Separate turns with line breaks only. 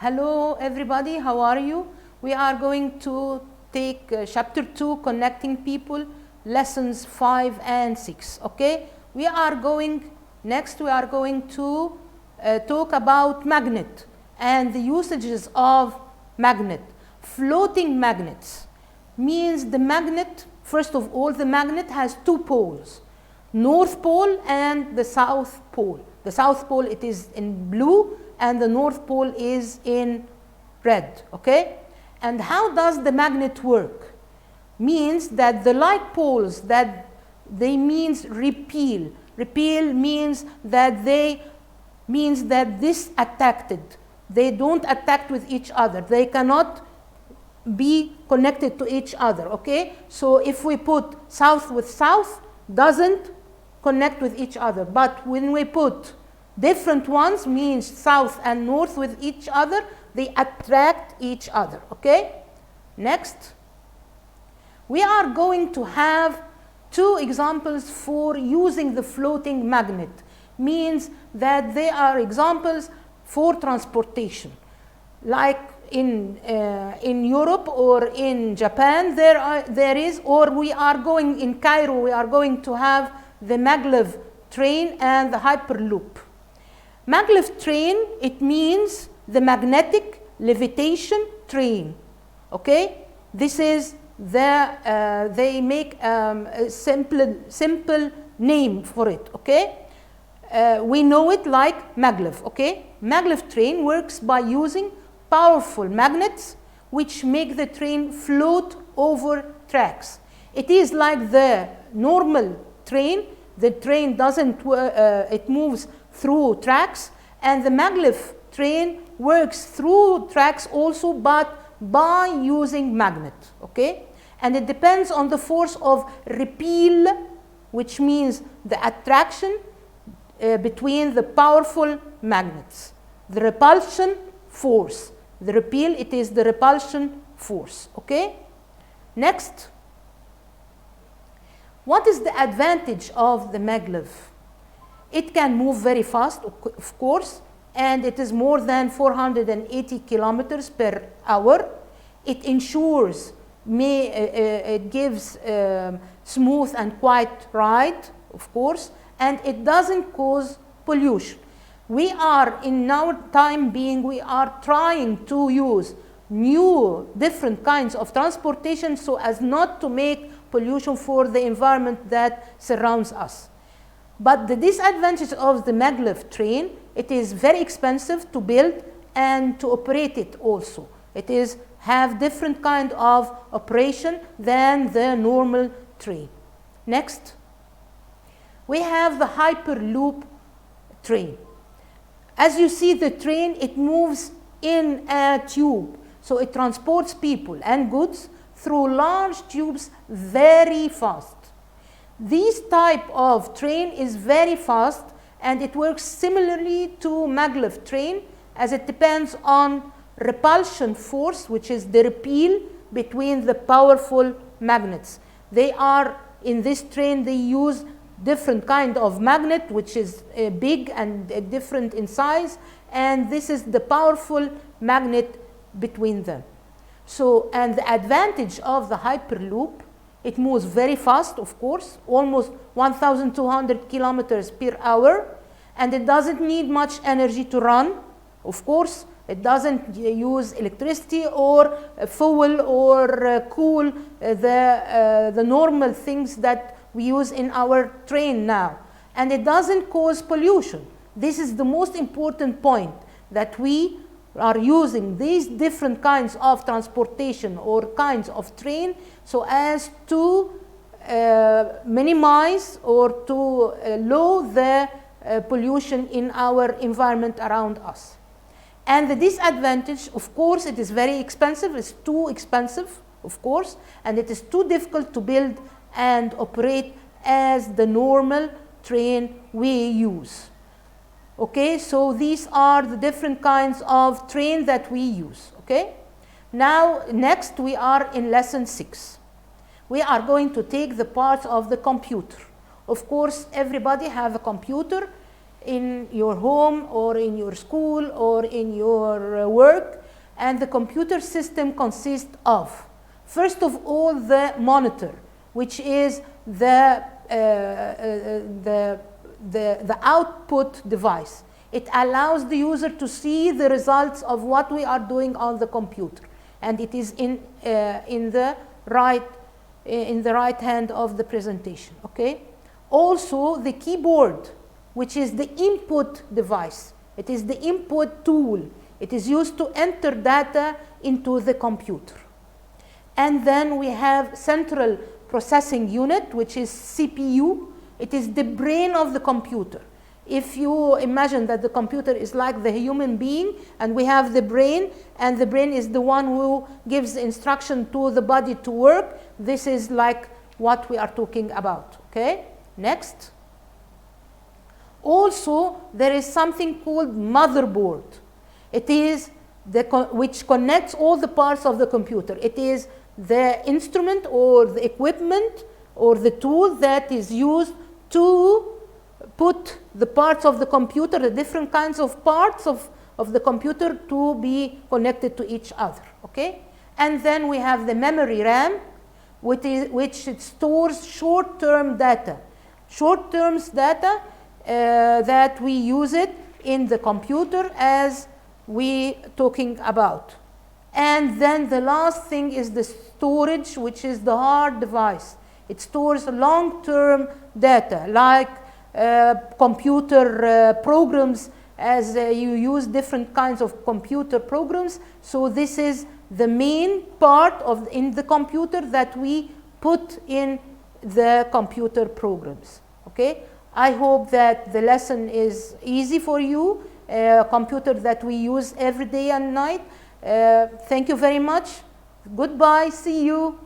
Hello everybody, how are you? We are going to take chapter 2, connecting people, lessons 5 and 6, okay? Next we are going to talk about magnet and the usages of magnet. Floating magnets means the magnet, first of all, the magnet has two poles, North Pole and the South Pole. The South Pole, it is in blue, and the North Pole is in red, okay? And how does the magnet work? Means that the like poles, that they means repel. Repel means that this attracted. They don't attract with each other. They cannot be connected to each other, okay? So if we put south with south, doesn't connect with each other. But when we put different ones, means south and north with each other, they attract each other, okay? Next, we are going to have two examples for using the floating magnet. Means that they are examples for transportation. Like in Europe or in Japan, there is, or we are going in Cairo, we are going to have the Maglev train and the Hyperloop. Maglev train, it means the magnetic levitation train, okay? This is they make a simple name for it, okay? We know it like Maglev, okay? Maglev train works by using powerful magnets which make the train float over tracks. It is like the normal train. The train doesn't, it moves through tracks, and the Maglev train works through tracks also, but by using magnet, okay? And it depends on the force of repel, which means the attraction between the powerful magnets. The repulsion force. The repel, it is the repulsion force, okay? Next, what is the advantage of the Maglev? It can move very fast, of course, and it is more than 480 kilometers per hour. It ensures, it gives smooth and quiet ride, of course, and it doesn't cause pollution. We are, in our time being, we are trying to use new, different kinds of transportation so as not to make pollution for the environment that surrounds us. But the disadvantage of the Maglev train, it is very expensive to build and to operate it also. It is have different kind of operation than the normal train. Next, we have the Hyperloop train. As you see, the train, it moves in a tube. So it transports people and goods through large tubes very fast. This type of train is very fast, and it works similarly to Maglev train, as it depends on repulsion force, which is the repel between the powerful magnets. They are, in this train, they use different kind of magnet, which is big and different in size, and this is the powerful magnet between them. So, and the advantage of the Hyperloop, it moves very fast, of course, almost 1,200 kilometers per hour, and it doesn't need much energy to run, of course. It doesn't use electricity or fuel or cool, the normal things that we use in our train now. And it doesn't cause pollution. This is the most important point, that we are using these different kinds of transportation or kinds of train so as to minimize or to lower the pollution in our environment around us. And the disadvantage, of course, it is very expensive. It's too expensive, of course, and it is too difficult to build and operate as the normal train we use. Okay, so these are the different kinds of train that we use, okay? Now, next we are in lesson 6. We are going to take the parts of the computer. Of course, everybody have a computer. in your home or in your school or in your work. And the computer system consists of, first of all, the monitor, which is the output device. It allows the user to see the results of what we are doing on the computer, and it is in the right hand of the presentation. Okay. Also, the keyboard, which is the input device. It is the input tool. It is used to enter data into the computer. And then we have central processing unit, which is CPU. It is the brain of the computer. If you imagine that the computer is like the human being, and we have the brain, and the brain is the one who gives instruction to the body to work, this is like what we are talking about. Okay, next. Also, there is something called motherboard. It is which connects all the parts of the computer. It is the instrument or the equipment or the tool that is used to put the parts of the computer, the different kinds of parts of the computer, to be connected to each other. Okay? And then we have the memory RAM, which stores short-term data. Short-term data that we use it in the computer as we talking about. And then the last thing is the storage, which is the hard device. It stores long-term data, like computer programs, as you use different kinds of computer programs. So this is the main part in the computer that we put in the computer programs. Okay? I hope that the lesson is easy for you, a computer that we use every day and night. Thank you very much. Goodbye. See you.